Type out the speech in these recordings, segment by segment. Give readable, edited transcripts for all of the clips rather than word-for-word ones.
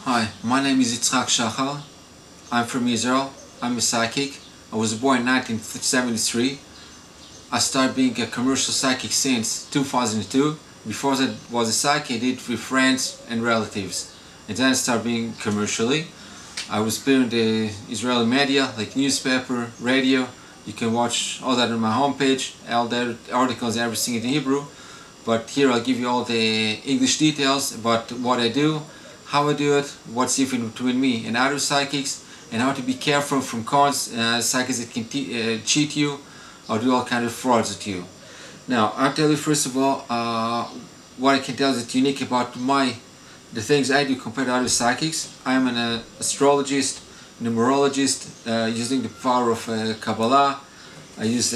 Hi, my name is Yizhak Shachar. I'm from Israel. I'm a psychic. I was born in 1973. I started being a commercial psychic since 2002. Before that was a psychic I did with friends and relatives. And then I started being commercially. I was appearing in the Israeli media like newspaper, radio. You can watch all that on my homepage, all the articles, everything in Hebrew. But here I'll give you all the English details about what I do, how I do it, what's different between me and other psychics, and how to be careful from cons, psychics that can cheat you or do all kinds of frauds at you. Now, I'll tell you first of all what I can tell is that's unique about the things I do compared to other psychics. I'm an astrologist, numerologist, using the power of Kabbalah. I use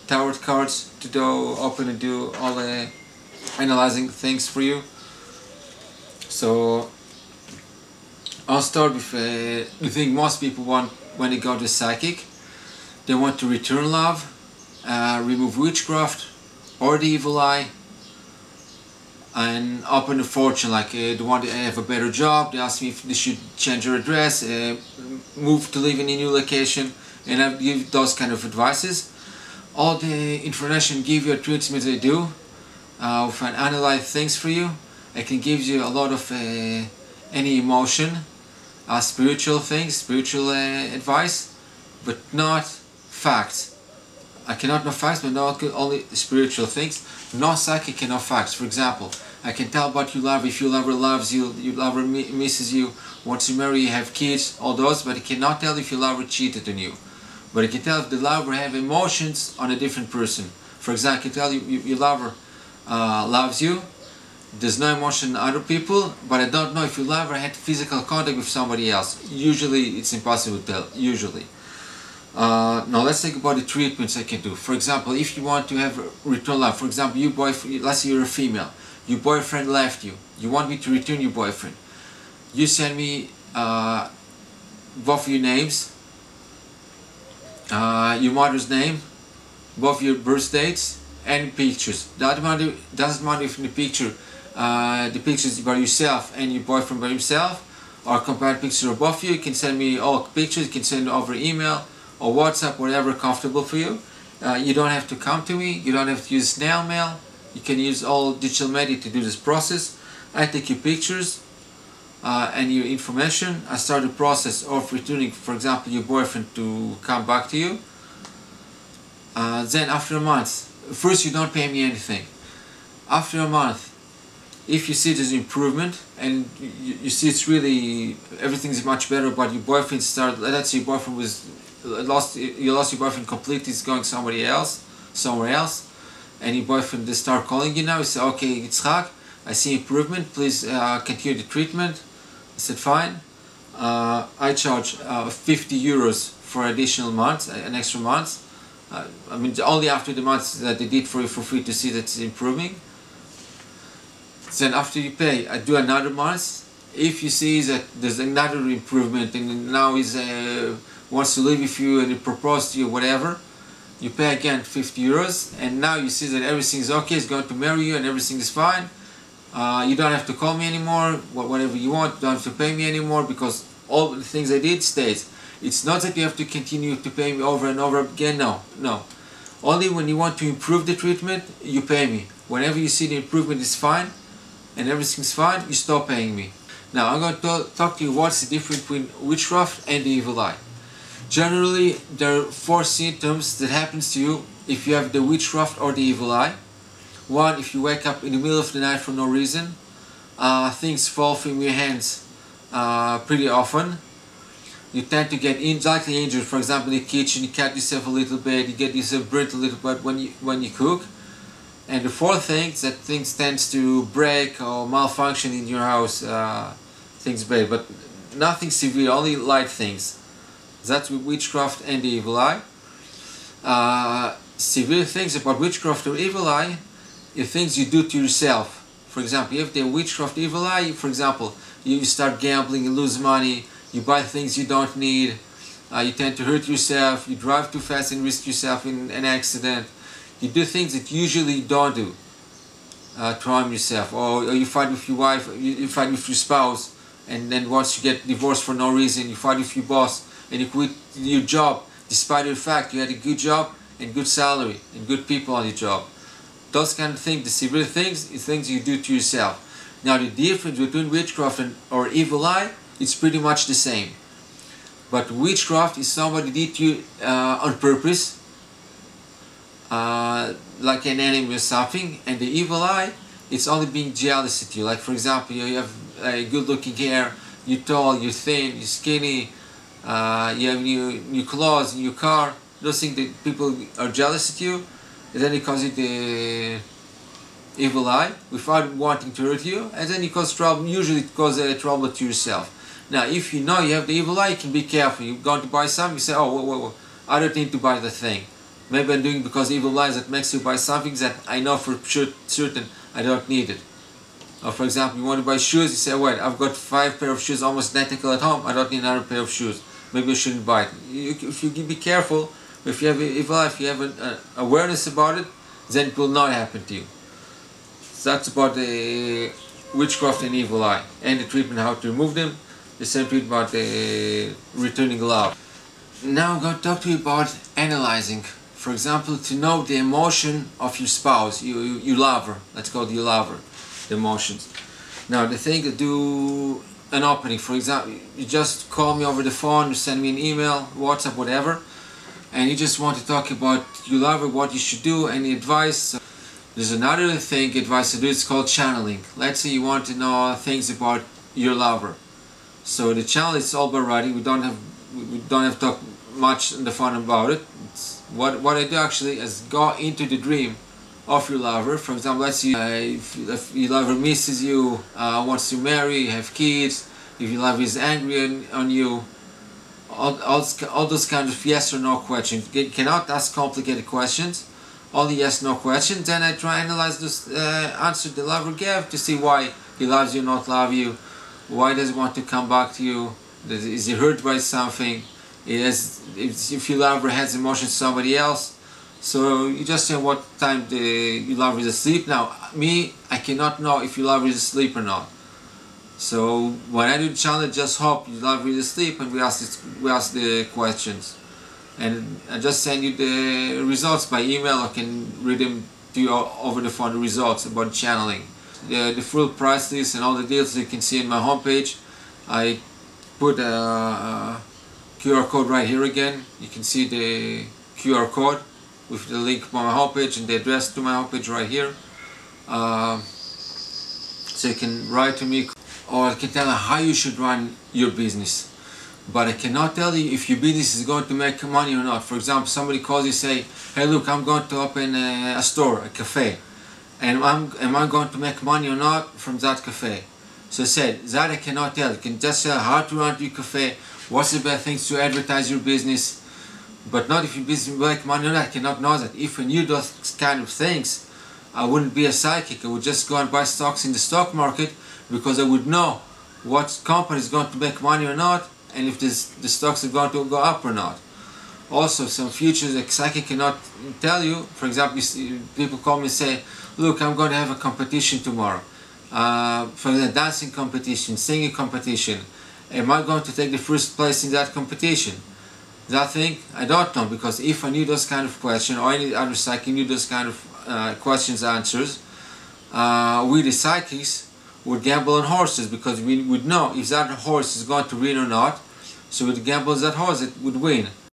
tarot cards to open and do all the analyzing things for you. So I'll start with the thing most people want when they go to psychic. They want to return love, remove witchcraft or the evil eye, and open a fortune. Like they want to have a better job. They ask me if they should change their address, move to live in a new location, and I give those kind of advices. All the information give you a treatment I do. If I analyze things for you, I can give you a lot of any emotion, spiritual things, spiritual advice, but not facts. I cannot know facts, but not only spiritual things. No psychic can know facts. For example, I can tell about your lover, if your lover loves you, your lover misses you, wants to marry you, have kids, all those, but I cannot tell if your lover cheated on you. But I can tell if the lover have emotions on a different person. For example, I can tell you your lover loves you, there's no emotion in other people, but I don't know if your lover had physical contact with somebody else. Usually it's impossible to tell, usually. Now let's think about the treatments I can do. For example, if you want to have return love, for example, your boyfriend, let's say you're a female, your boyfriend left you, you want me to return your boyfriend. You send me both your names, your mother's name, both your birth dates, and pictures. Doesn't matter if in the picture the pictures by yourself and your boyfriend by himself, or compared pictures of both of you. You can send me all pictures, you can send over email or WhatsApp, whatever comfortable for you. You don't have to come to me, you don't have to use snail mail, you can use all digital media to do this process. I take your pictures and your information. I start the process of returning, for example, your boyfriend to come back to you. Then after a month, first you don't pay me anything. After a month, if you see there's improvement and you see it's really everything's much better, but your boyfriend started, let's say your boyfriend you lost your boyfriend completely, is going somewhere else, and your boyfriend they start calling you now. You say, okay, Yizhak, I see improvement, please continue the treatment. I said fine. I charge 50 euros for additional month, an extra month. I mean only after the months that they did for you for free to see that it's improving. Then after you pay, I do another month. If you see that there's another improvement and now he's wants to live with you and he proposed to you, whatever, you pay again 50 euros, and now you see that everything's okay, he's going to marry you and everything is fine. You don't have to call me anymore, whatever you want, you don't have to pay me anymore, because all the things I did stays. It's not that you have to continue to pay me over and over again, no. Only when you want to improve the treatment, you pay me. Whenever you see the improvement is fine and everything's fine, you stop paying me. Now I'm going to talk to you what's the difference between witchcraft and the evil eye. Generally, there are 4 symptoms that happens to you if you have the witchcraft or the evil eye. 1, if you wake up in the middle of the night for no reason, things fall from your hands pretty often. You tend to get slightly injured. For example, in the kitchen, you cut yourself a little bit, you get yourself burnt a little bit when you cook. And the 4th thing is that things tends to break or malfunction in your house. Things break, but nothing severe, only light things. That's with witchcraft and the evil eye. Severe things about witchcraft or evil eye are things you do to yourself. For example, if the witchcraft evil eye, for example, you start gambling, you lose money, you buy things you don't need, you tend to hurt yourself, you drive too fast and risk yourself in an accident, you do things that you usually don't do to harm yourself, or you fight with your wife, you fight with your spouse, and then once you get divorced for no reason, you fight with your boss, and you quit your job despite the fact you had a good job and good salary and good people on your job. Those kind of things, the severe things, is things you do to yourself. Now the difference between witchcraft or evil eye is pretty much the same. But witchcraft is somebody did you on purpose, like an enemy or something, and the evil eye, it's only being jealous at you. Like for example, you have a good-looking hair, you're tall, you're thin, you're skinny, you have new clothes, new car. Those things that people are jealous at you, and then it causes the evil eye without wanting to hurt you, and then it causes trouble. Usually it causes trouble to yourself. Now, if you know you have the evil eye, you can be careful. You're going to buy something, you say, oh, whoa, I don't need to buy the thing. Maybe I'm doing it because evil eyes that makes you buy something that I know for certain I don't need it. Or for example, you want to buy shoes, you say, wait, I've got 5 pairs of shoes almost identical at home, I don't need another pair of shoes. Maybe I shouldn't buy it. If you be careful, if you have evil eye, if you have an awareness about it, then it will not happen to you. So that's about the witchcraft and evil eye, and the treatment, how to remove them. The same treatment about the returning love. Now I'm going to talk to you about analyzing. For example, to know the emotion of your spouse, your lover. Let's call it your lover, the emotions. Now the thing to do an opening. For example, you just call me over the phone, you send me an email, WhatsApp, whatever, and you just want to talk about your lover, what you should do, any advice. There's another advice to do, it's called channeling. Let's say you want to know things about your lover. So the channel is all about writing. We don't have to talk much on the phone about it. What I do actually is go into the dream of your lover. For example, let's say if your lover misses you, wants to marry, have kids, if your lover is angry on you, all those kind of yes or no questions. You cannot ask complicated questions, only yes no questions. Then I try and analyze this answer the lover gave to see why he loves you, not love you. Why does he want to come back to you? Is he hurt by something? If your lover has emotions to somebody else. So you just say what time your lover is asleep. Now, me, I cannot know if your lover is asleep or not. So when I do the channel, I just hope your lover is asleep and we ask the questions. And I just send you the results by email. I can read them to you over the phone, the results about channeling. The full price list and all the deals you can see in my homepage. I put a QR code right here again. You can see the QR code with the link to my homepage and the address to my homepage right here. So you can write to me, or I can tell you how you should run your business. But I cannot tell you if your business is going to make money or not. For example, somebody calls you and say, hey look, I'm going to open a store, a cafe. And am I going to make money or not from that cafe? So I said, that I cannot tell. You can just tell how to run your cafe, what's the best things to advertise your business, but not if your business will make money or not. I cannot know that. If I knew those kind of things, I wouldn't be a psychic. I would just go and buy stocks in the stock market because I would know what company is going to make money or not, and if the stocks are going to go up or not. Also, some futures a psychic cannot tell you. For example, people call me and say, look, I'm going to have a competition tomorrow. For the dancing competition, singing competition. Am I going to take the first place in that competition? That thing, I don't know, because if I knew those kind of questions, or any other psychic knew those kind of questions, answers, we the psychics would gamble on horses, because we would know if that horse is going to win or not. So we'd gamble on that horse, it would win.